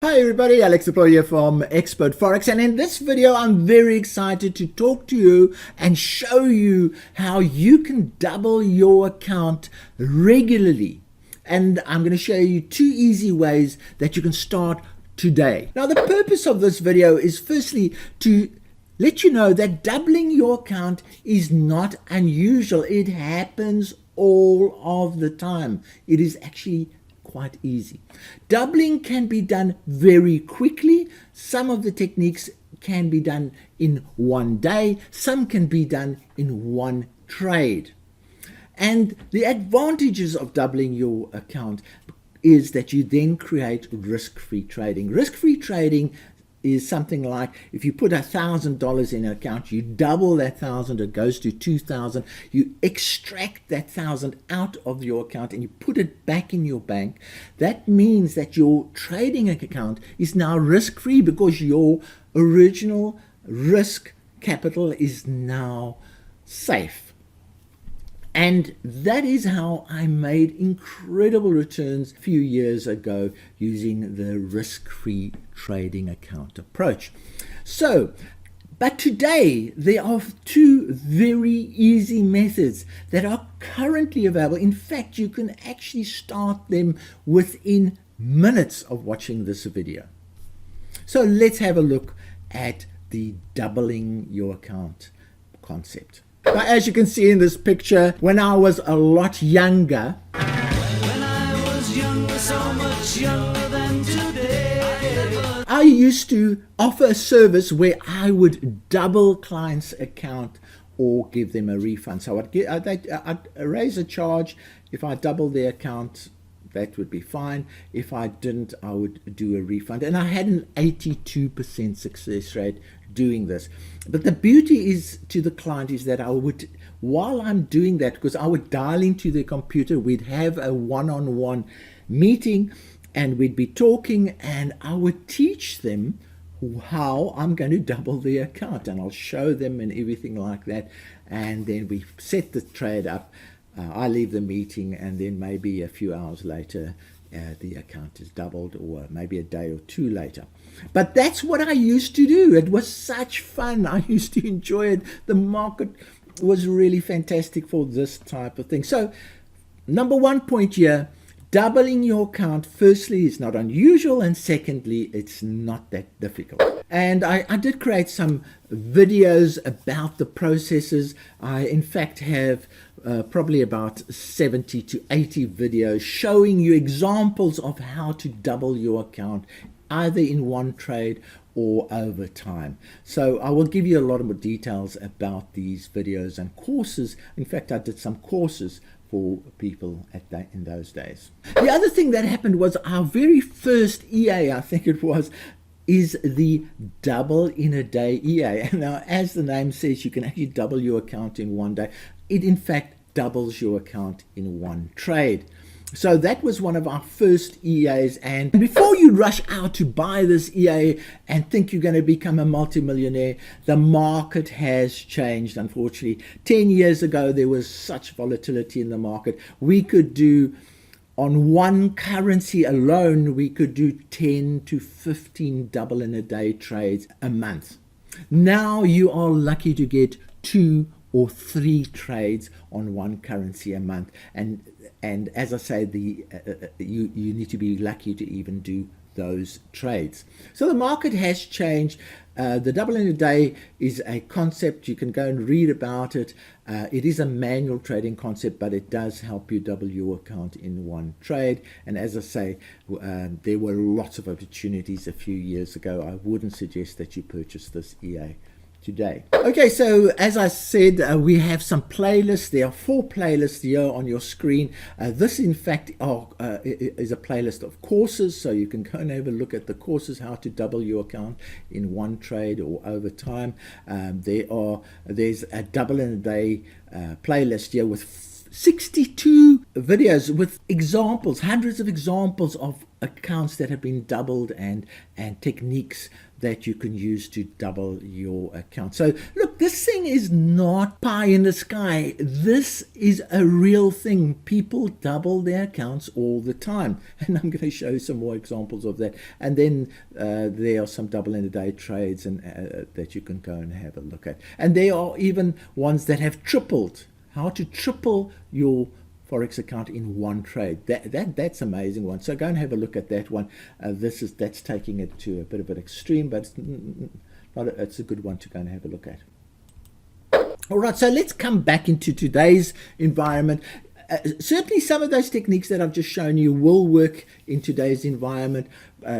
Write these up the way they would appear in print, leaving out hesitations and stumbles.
Hi everybody, Alex Deploy here from Expert Forex, and in this video I'm very excited to talk to you and show you how you can double your account regularly. And I'm going to show you 2 easy ways that you can start today. Now the purpose of this video is firstly to let you know that doubling your account is not unusual. It happens all of the time. It is actually quite easy. Doubling can be done very quickly. Some of the techniques can be done in one day. Some can be done in one trade. And the advantages of doubling your account is that you then create risk-free trading. Risk-free trading is something like if you put $1,000 in an account, you double that 1,000, it goes to 2,000. You extract that 1,000 out of your account and you put it back in your bank. That means that your trading account is now risk-free because your original risk capital is now safe. And that is how I made incredible returns a few years ago using the risk-free trading account approach. So, but today there are 2 very easy methods that are currently available. In fact, you can actually start them within minutes of watching this video. So let's have a look at the doubling your account concept. Now, as you can see in this picture, when I was a lot younger, so much younger than today, I used to offer a service where I would double clients' account or give them a refund. So I'd raise a charge. If I double their account, that would be fine. If I didn't, I would do a refund. And I had an 82% success rate doing this. But the beauty is to the client is that I would, while I'm doing that, because I would dial into the computer, we'd have a one-on-one meeting and we'd be talking, and I would teach them how I'm going to double their account, and I'll show them and everything like that. And then we set the trade up. I leave the meeting, and then maybe a few hours later the account is doubled, or maybe a day or 2 later. But that's what I used to do. It was such fun. I used to enjoy it. The market was really fantastic for this type of thing. So number 1 point here, doubling your account firstly is not unusual, and secondly it's not that difficult. And I did create some videos about the processes. I in fact have probably about 70 to 80 videos showing you examples of how to double your account either in one trade or over time. So I will give you a lot more details about these videos and courses. In fact, I did some courses for people in those days. The other thing that happened was our very first EA, I think it was, is the double in a day EA. Now, as the name says, you can actually double your account in one day. It in fact doubles your account in one trade. So that was one of our first EAs. And before you rush out to buy this EA and think you're going to become a multimillionaire, the market has changed, unfortunately. 10 years ago, there was such volatility in the market. We could do, on one currency alone, we could do 10 to 15 double in a day trades a month. Now you are lucky to get 2 or 3 trades on one currency a month. And as I say, you need to be lucky to even do those trades. So the market has changed. The double in a day is a concept. You can go and read about it. It is a manual trading concept, but it does help you double your account in one trade. And as I say, there were lots of opportunities a few years ago. I wouldn't suggest that you purchase this EA today. Okay, so as I said, we have some playlists. There are 4 playlists here on your screen. This in fact is a playlist of courses, so you can go and have a look at the courses, how to double your account in one trade or over time. There's a double in a day playlist here with 62 videos with examples, hundreds of examples of accounts that have been doubled and techniques that you can use to double your account. So look, this thing is not pie in the sky. This is a real thing. People double their accounts all the time, and I'm going to show you some more examples of that. And then there are some double in a day trades and that you can go and have a look at. And there are even ones that have tripled. How to triple your Forex account in one trade. That's amazing one. So go and have a look at that one. That's taking it to a bit of an extreme, but it's a good one to go and have a look at. All right, so let's come back into today's environment. Certainly some of those techniques that I've just shown you will work in today's environment.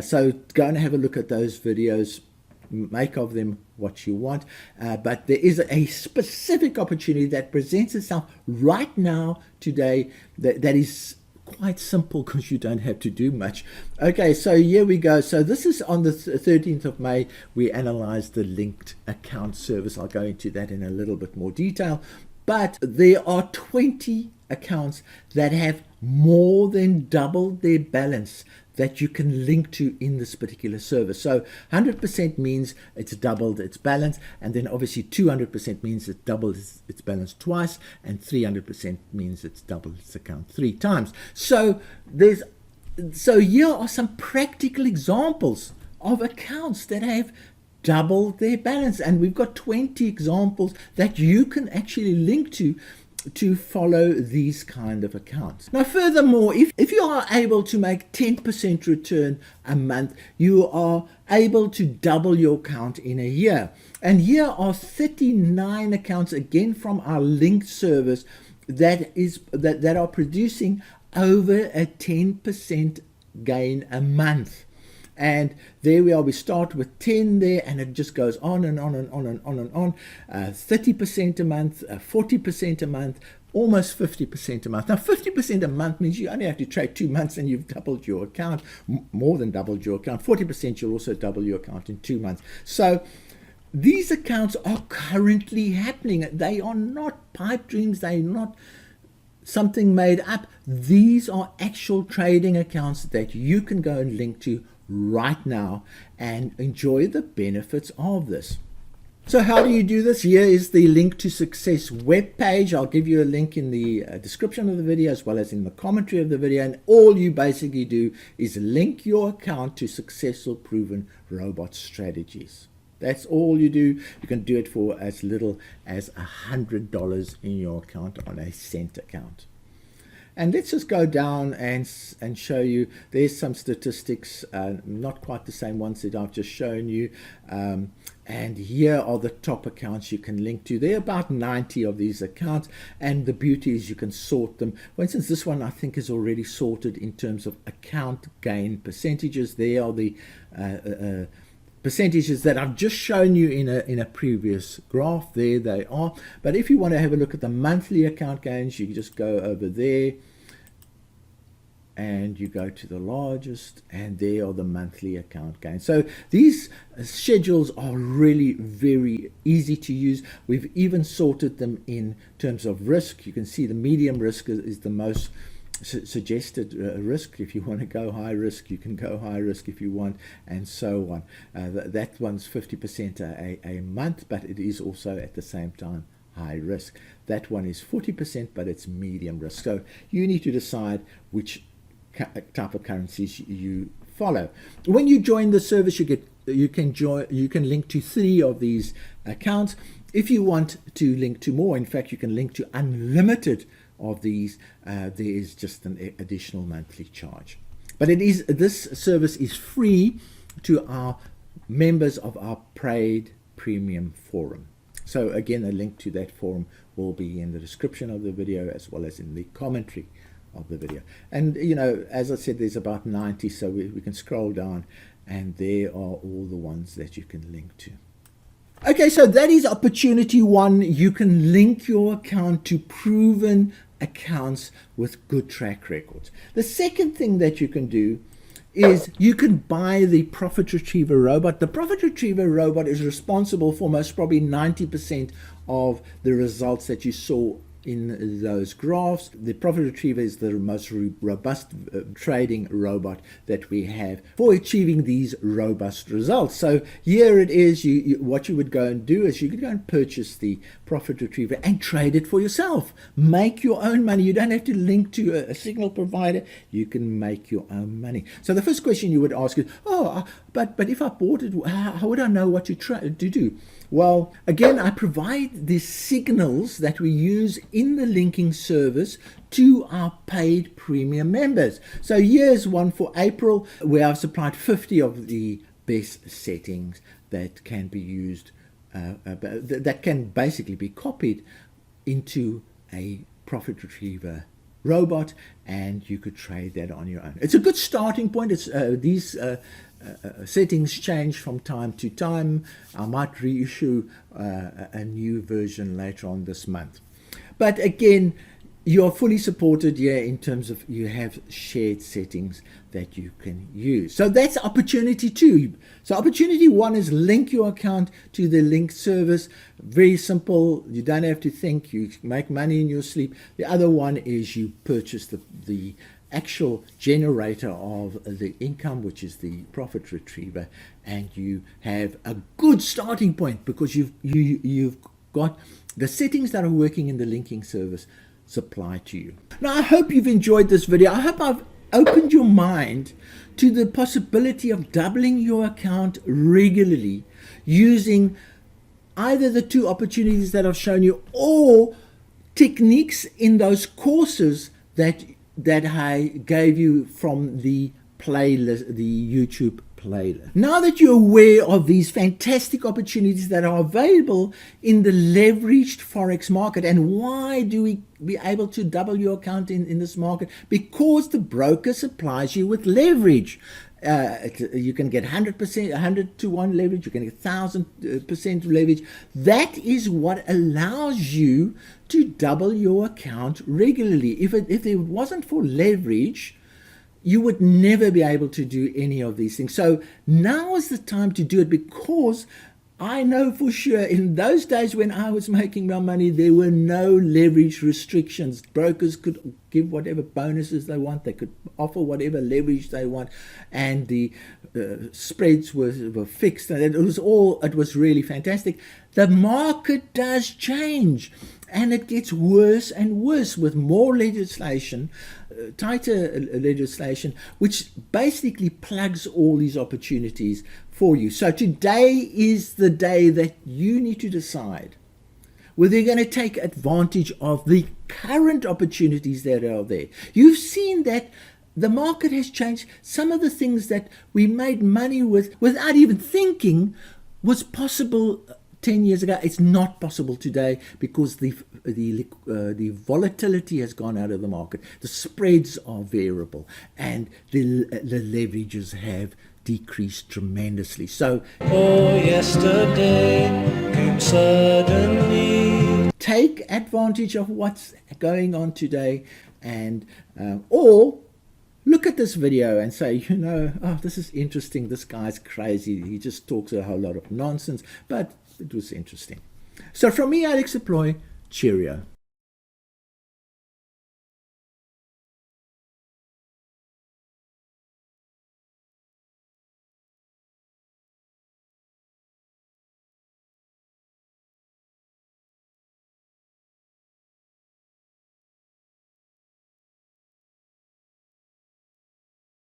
So go and have a look at those videos. Make of them what you want, but there is a specific opportunity that presents itself right now today that is quite simple because you don't have to do much. Okay, so here we go. So this is on the 13th of May. We analyzed the linked account service. I'll go into that in a little bit more detail, but there are 20 accounts that have more than doubled their balance that you can link to in this particular service. So 100% means it's doubled its balance, and then obviously 200% means it doubles its balance twice, and 300% means it's doubled its account 3 times. So here are some practical examples of accounts that have doubled their balance, and we've got 20 examples that you can actually link to follow these kind of accounts. Now, furthermore, if you are able to make 10% return a month, you are able to double your account in a year. And here are 39 accounts, again from our linked service, that are producing over a 10% gain a month. And there we are. We start with 10 there, and it just goes on and on and on and on and on. 30% a month, 40% a month, almost 50% a month. Now, 50% a month means you only have to trade 2 months and you've doubled your account, more than doubled your account. 40% you'll also double your account in 2 months. So these accounts are currently happening. They are not pipe dreams. They're not something made up. These are actual trading accounts that you can go and link to right now and enjoy the benefits of this. So how do you do this? Here is the link to success webpage. I'll give you a link in the description of the video as well as in the commentary of the video, and all you basically do is link your account to successful proven robot strategies. That's all you do. You can do it for as little as $100 in your account on a cent account. And let's just go down and show you. There's some statistics, not quite the same ones that I've just shown you. And here are the top accounts you can link to. There are about 90 of these accounts, and the beauty is you can sort them. For instance, this one I think is already sorted in terms of account gain percentages. There are the percentages that I've just shown you in a previous graph. There they are. But if you want to have a look at the monthly account gains, you can just go over there and you go to the largest, and there are the monthly account gains. So these schedules are really very easy to use. We've even sorted them in terms of risk. You can see the medium risk is the most suggested risk. If you want to go high risk, you can go high risk if you want, and so on. That one's 50% a month, but it is also at the same time high risk. That one is 40%, but it's medium risk. So you need to decide which type of currencies you follow. When you join the service, you can link to 3 of these accounts. If you want to link to more, in fact, you can link to unlimited of these. There is just an additional monthly charge, but this service is free to our members of our paid premium forum. So again, a link to that forum will be in the description of the video as well as in the commentary of the video. And as I said, there's about 90, so we can scroll down, and there are all the ones that you can link to. Okay, so that is opportunity 1. You can link your account to proven accounts with good track records. The second thing that you can do is you can buy the Profit Retriever robot. The Profit Retriever robot is responsible for most probably 90% of the results that you saw in those graphs. The Profit Retriever is the most robust trading robot that we have for achieving these robust results. So here it is. What you would go and do is you could go and purchase the Profit Retriever and trade it for yourself. Make your own money. You don't have to link to a signal provider. You can make your own money. So the first question you would ask is, but if I bought it, how would I know what to do? Well, again, I provide the signals that we use in the linking service to our paid premium members. So here's one for April, where I've supplied 50 of the best settings that can be used, that can basically be copied into a Profit Retriever robot, and you could trade that on your own. It's a good starting point. It's these settings change from time to time. I might reissue a new version later on this month. But again, you're fully supported here in terms of you have shared settings that you can use. So that's opportunity 2. So opportunity 1 is link your account to the link service. Very simple. You don't have to think. You make money in your sleep. The other one is you purchase the actual generator of the income, which is the Profit Retriever, and you have a good starting point because you've got the settings that are working in the linking service supply to you. Now, I hope you've enjoyed this video. I hope I've opened your mind to the possibility of doubling your account regularly using either the 2 opportunities that I've shown you or techniques in those courses that I gave you from the playlist, the YouTube playlist. Now that you're aware of these fantastic opportunities that are available in the leveraged Forex market, and why do we be able to double your account in this market? Because the broker supplies you with leverage. You can get 100%, 100 to 1 leverage. You can get 1,000% leverage. That is what allows you to double your account regularly. If it wasn't for leverage, you would never be able to do any of these things. So now is the time to do it, because I know for sure in those days when I was making my money, there were no leverage restrictions. Brokers could give whatever bonuses they want. They could offer whatever leverage they want. And the spreads were fixed. And it was really fantastic. The market does change. And it gets worse and worse with more legislation, tighter legislation, which basically plugs all these opportunities for you. So today is the day that you need to decide whether you're going to take advantage of the current opportunities that are there. You've seen that the market has changed. Some of the things that we made money with without even thinking was possible 10 years ago. It's not possible today because the volatility has gone out of the market. The spreads are variable, and the leverages have decreased tremendously. So, yesterday came suddenly. Take advantage of what's going on today, and or look at this video and say, this is interesting. This guy's crazy. He just talks a whole lot of nonsense, but it was interesting. So from me, Alex Deploy, cheerio.